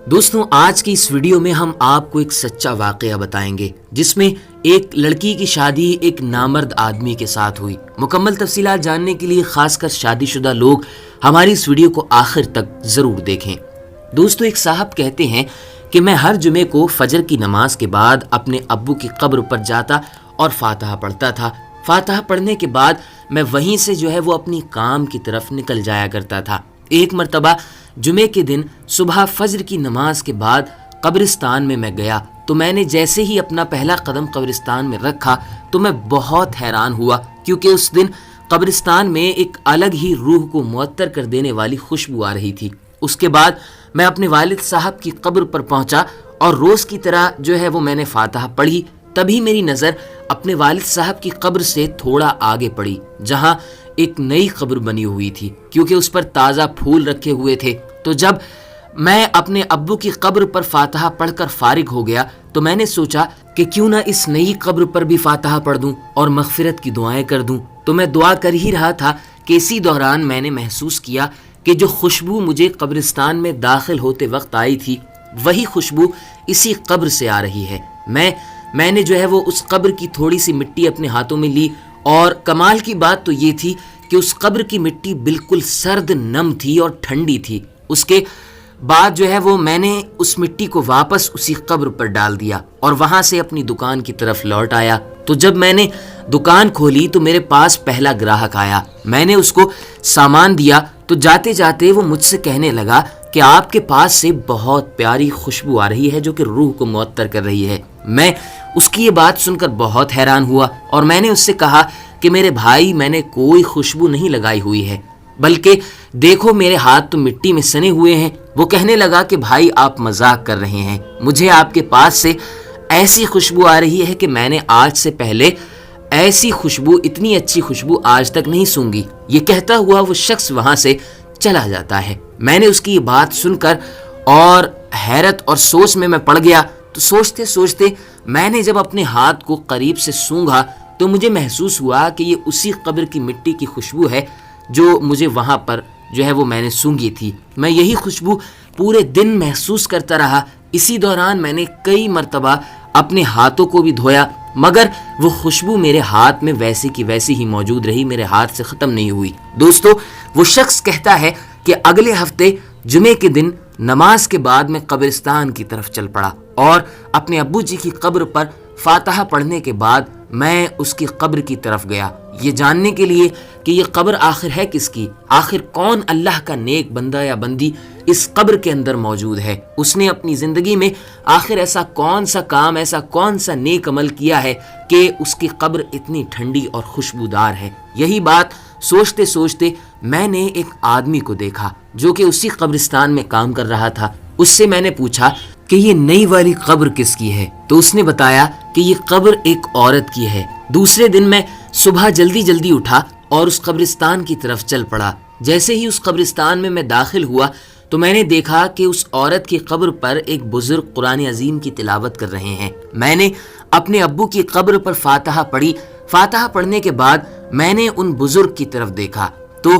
دوستوں، آج کی اس ویڈیو میں ہم آپ کو ایک سچا واقعہ بتائیں گے جس میں ایک لڑکی کی شادی ایک نامرد آدمی کے ساتھ ہوئی۔ مکمل تفصیلات جاننے کے لیے خاص کر شادی شدہ لوگ ہماری اس ویڈیو کو آخر تک ضرور دیکھیں۔ دوستوں، ایک صاحب کہتے ہیں کہ میں ہر جمعے کو فجر کی نماز کے بعد اپنے ابو کی قبر پر جاتا اور فاتحہ پڑھتا تھا۔ فاتحہ پڑھنے کے بعد میں وہیں سے وہ اپنی کام کی طرف نکل جایا کرتا تھا۔ ایک مرتبہ جمعے کے دن صبح فجر کی نماز کے بعد قبرستان میں گیا تو میں نے جیسے ہی اپنا پہلا قدم قبرستان میں رکھا تو میں بہت حیران ہوا، کیونکہ اس دن قبرستان میں ایک الگ ہی روح کو معطر کر دینے والی خوشبو آ رہی تھی۔ اس کے بعد میں اپنے والد صاحب کی قبر پر پہنچا اور روز کی طرح میں نے فاتحہ پڑھی۔ تبھی میری نظر اپنے والد صاحب کی قبر سے تھوڑا آگے پڑی، جہاں ایک نئی قبر بنی ہوئی تھی، کیونکہ اس پر تازہ پھول رکھے ہوئے تھے۔ تو جب میں اپنے ابو کی قبر پر فاتحہ پڑھ کر فارغ ہو گیا تو میں نے سوچا کہ کیوں نہ اس نئی قبر پر بھی فاتحہ پڑھ دوں اور مغفرت کی دعائیں کر دوں۔ تو میں دعا کر ہی رہا تھا کہ اسی دوران میں نے محسوس کیا کہ جو خوشبو مجھے قبرستان میں داخل ہوتے وقت آئی تھی، وہی خوشبو اسی قبر سے آ رہی ہے۔ میں نے اس قبر کی تھوڑی سی مٹی اپنے ہاتھوں میں لی، اور کمال کی بات تو یہ تھی کہ اس قبر کی مٹی بالکل سرد نم تھی اور ٹھنڈی تھی۔ اس کے بعد میں نے اس مٹی کو واپس اسی قبر پر ڈال دیا اور وہاں سے اپنی دکان کی طرف لوٹ آیا۔ تو جب میں نے دکان کھولی تو میرے پاس پہلا گراہک آیا۔ میں نے اس کو سامان دیا تو جاتے جاتے وہ مجھ سے کہنے لگا کہ آپ کے پاس سے بہت پیاری خوشبو آ رہی ہے جو کہ روح کو معطر کر رہی ہے۔ میں اس کی یہ بات سن کر بہت حیران ہوا اور میں نے اس سے کہا کہ میرے بھائی، میں نے کوئی خوشبو نہیں لگائی ہوئی ہے، بلکہ دیکھو میرے ہاتھ تو مٹی میں سنے ہوئے ہیں۔ وہ کہنے لگا کہ بھائی، آپ مذاق کر رہے ہیں، مجھے آپ کے پاس سے ایسی خوشبو آ رہی ہے کہ میں نے آج سے پہلے ایسی خوشبو، اتنی اچھی خوشبو آج تک نہیں سونگھی۔ یہ کہتا ہوا وہ شخص وہاں سے چلا جاتا ہے۔ میں نے اس کی یہ بات سن کر اور حیرت اور سوچ میں پڑ گیا۔ تو سوچتے سوچتے میں نے جب اپنے ہاتھ کو قریب سے سونگھا تو مجھے محسوس ہوا کہ یہ اسی قبر کی مٹی کی خوشبو ہے جو مجھے وہاں پر وہ میں نے سونگھی تھی۔ میں یہی خوشبو پورے دن محسوس کرتا رہا۔ اسی دوران میں نے کئی مرتبہ اپنے ہاتھوں کو بھی دھویا، مگر وہ خوشبو میرے ہاتھ میں ویسی کی ویسی ہی موجود رہی، میرے ہاتھ سے ختم نہیں ہوئی۔ دوستو، وہ شخص کہتا ہے کہ اگلے ہفتے جمعے کے دن نماز کے بعد میں قبرستان کی طرف چل پڑا اور اپنے ابو جی کی قبر پر فاتحہ پڑھنے کے بعد میں اس کی قبر کی طرف گیا، یہ جاننے کے لیے کہ یہ قبر آخر ہے کس کی، آخر کون اللہ کا نیک بندہ یا بندی اس قبر کے اندر موجود ہے، اس نے اپنی زندگی میں آخر ایسا کون سا کام، ایسا کون سا نیک عمل کیا ہے کہ اس کی قبر اتنی ٹھنڈی اور خوشبودار ہے۔ یہی بات سوچتے سوچتے میں نے ایک آدمی کو دیکھا جو کہ اسی قبرستان میں کام کر رہا تھا۔ اس سے میں نے پوچھا کہ یہ نئی والی قبر کس کی ہے؟ تو اس نے بتایا کہ یہ قبر ایک عورت کی ہے۔ دوسرے دن میں صبح جلدی اٹھا اور اس قبرستان کی طرف چل پڑا۔ جیسے ہی اس قبرستان میں داخل ہوا تو میں نے دیکھا کہ اس عورت کی قبر پر ایک بزرگ قرآن عظیم کی تلاوت کر رہے ہیں۔ میں نے اپنے ابو کی قبر پر فاتحہ پڑھی۔ فاتحہ پڑھنے کے بعد میں نے ان بزرگ کی طرف دیکھا تو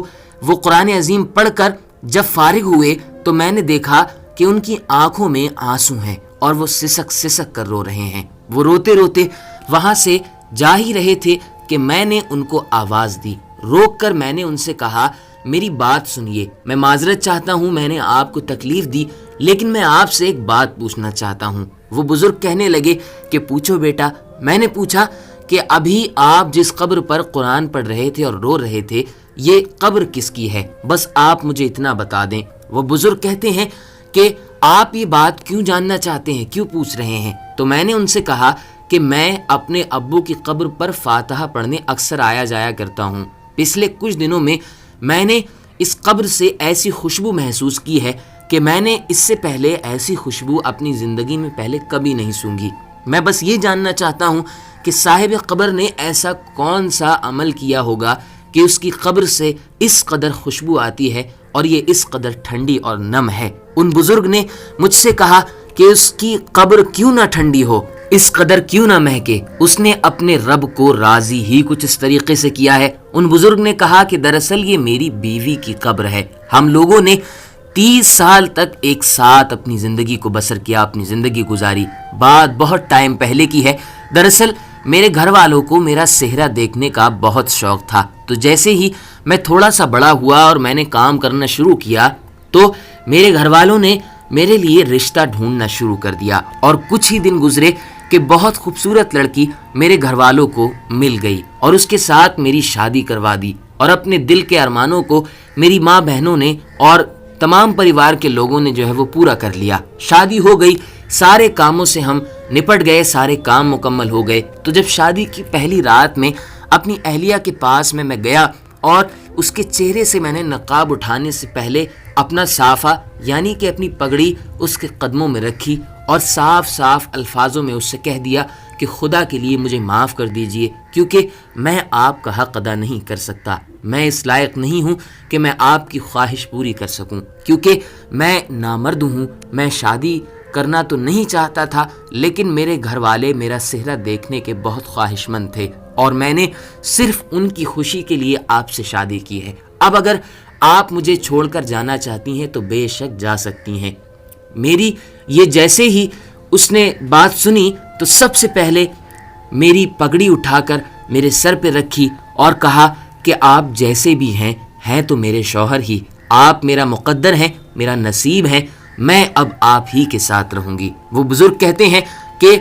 وہ قرآن عظیم پڑھ کر جب فارغ ہوئے تو میں نے دیکھا کہ ان کی آنکھوں میں آنسو ہیں اور وہ سسک کر رو رہے ہیں۔ وہ روتے روتے وہاں سے جا ہی رہے تھے کہ میں نے ان کو آواز دی۔ روک کر میں نے ان سے کہا، میری بات سنیے، میں معذرت چاہتا ہوں، میں نے آپ کو تکلیف دی، لیکن میں آپ سے ایک بات پوچھنا چاہتا ہوں۔ وہ بزرگ کہنے لگے کہ پوچھو بیٹا۔ میں نے پوچھا کہ ابھی آپ جس قبر پر قرآن پڑھ رہے تھے اور رو رہے تھے، یہ قبر کس کی ہے؟ بس آپ مجھے اتنا بتا دیں۔ وہ بزرگ کہتے ہیں کہ آپ یہ بات کیوں جاننا چاہتے ہیں، کیوں پوچھ رہے ہیں؟ تو میں نے ان سے کہا کہ میں اپنے ابو کی قبر پر فاتحہ پڑھنے اکثر آیا جایا کرتا ہوں۔ پچھلے کچھ دنوں میں نے اس قبر سے ایسی خوشبو محسوس کی ہے کہ میں نے اس سے پہلے ایسی خوشبو اپنی زندگی میں پہلے کبھی نہیں سونگھی۔ میں بس یہ جاننا چاہتا ہوں کہ صاحب قبر نے ایسا کون سا عمل کیا ہوگا کہ اس کی قبر سے اس قدر خوشبو آتی ہے اور یہ اس قدر ٹھنڈی اور نم ہے۔ ان بزرگ نے مجھ سے کہا کہ اس کی قبر کیوں نہ ٹھنڈی ہو، اس قدر کیوں نہ مہکے، اس نے اپنے رب کو راضی ہی کچھ اس طریقے سے کیا ہے۔ ان بزرگ نے کہا کہ دراصل یہ میری بیوی کی قبر ہے، ہم لوگوں نے 30 سال تک ایک ساتھ اپنی زندگی کو بسر کیا، اپنی زندگی گزاری. بات بہت ٹائم پہلے کی ہے. دراصل میرے گھر والوں کو میرا صحرا دیکھنے کا بہت شوق تھا. تو جیسے ہی میں تھوڑا سا بڑا ہوا اور میں نے کام کرنا شروع کیا تو میرے گھر والوں نے میرے لیے رشتہ ڈھونڈنا شروع کر دیا. اور کچھ ہی دن گزرے کہ بہت خوبصورت لڑکی میرے گھر والوں کو مل گئی اور اس کے ساتھ میری شادی کروا دی. اور اپنے دل کے ارمانوں کو میری ماں بہنوں نے اور تمام پریوار کے لوگوں نے جو ہے وہ پورا کر لیا. شادی ہو گئی، سارے کاموں سے ہم نپٹ گئے، سارے کام مکمل ہو گئے. تو جب شادی کی پہلی رات میں اپنی اہلیہ کے پاس میں گیا اور اس کے چہرے سے میں نے نقاب اٹھانے سے پہلے اپنا صافہ یعنی کہ اپنی پگڑی اس کے قدموں میں رکھی اور صاف صاف الفاظوں میں اس سے کہہ دیا کہ خدا کے لیے مجھے معاف کر دیجئے، کیونکہ میں آپ کا حق ادا نہیں کر سکتا. میں اس لائق نہیں ہوں کہ میں آپ کی خواہش پوری کر سکوں، کیونکہ میں نامرد ہوں. میں شادی کرنا تو نہیں چاہتا تھا، لیکن میرے گھر والے میرا صحرا دیکھنے کے بہت خواہش مند تھے اور میں نے صرف ان کی خوشی کے لیے آپ سے شادی کی ہے. اب اگر آپ مجھے چھوڑ کر جانا چاہتی ہیں تو بے شک جا سکتی ہیں. میری یہ جیسے ہی اس نے بات سنی تو سب سے پہلے میری پگڑی اٹھا کر میرے سر پہ رکھی اور کہا کہ آپ جیسے بھی ہیں تو میرے شوہر ہی، آپ میرا مقدر ہیں، میرا نصیب ہیں، میں اب آپ ہی کے ساتھ رہوں گی. وہ بزرگ کہتے ہیں کہ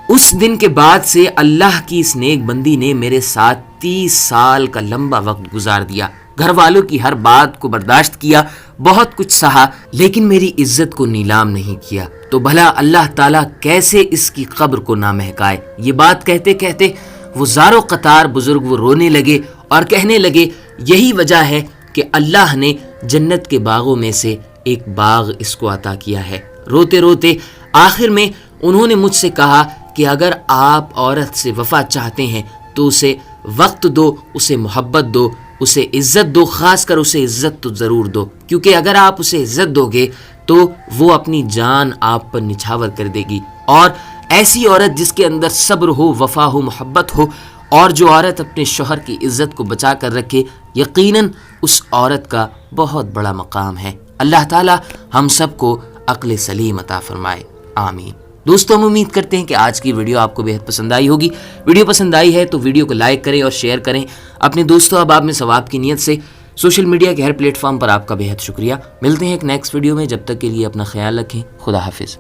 اس دن کے بعد سے اللہ کی اس نیک بندی نے میرے ساتھ 30 سال کا لمبا وقت گزار دیا. گھر والوں کی ہر بات کو برداشت کیا، بہت کچھ سہا، لیکن میری عزت کو نیلام نہیں کیا. تو بھلا اللہ تعالیٰ کیسے اس کی قبر کو نہ مہکائے. یہ بات کہتے کہتے وہ زارو قطار بزرگ وہ رونے لگے اور کہنے لگے یہی وجہ ہے کہ اللہ نے جنت کے باغوں میں سے ایک باغ اس کو عطا کیا ہے. روتے روتے آخر میں انہوں نے مجھ سے کہا کہ اگر آپ عورت سے وفا چاہتے ہیں تو اسے وقت دو، اسے محبت دو، اسے عزت دو، خاص کر اسے عزت تو ضرور دو، کیونکہ اگر آپ اسے عزت دو گے تو وہ اپنی جان آپ پر نچھاور کر دے گی. اور ایسی عورت جس کے اندر صبر ہو، وفا ہو، محبت ہو، اور جو عورت اپنے شوہر کی عزت کو بچا کر رکھے، یقیناً اس عورت کا بہت بڑا مقام ہے. اللہ تعالیٰ ہم سب کو عقل سلیم عطا فرمائے، آمین. دوستوں، ہم امید کرتے ہیں کہ آج کی ویڈیو آپ کو بہت پسند آئی ہوگی. ویڈیو پسند آئی ہے تو ویڈیو کو لائک کریں اور شیئر کریں اپنے دوستوں احباب میں ثواب کی نیت سے. سوشل میڈیا کے ہر پلیٹ فارم پر آپ کا بہت شکریہ. ملتے ہیں ایک نیکسٹ ویڈیو میں، جب تک کے لیے اپنا خیال رکھیں. خدا حافظ.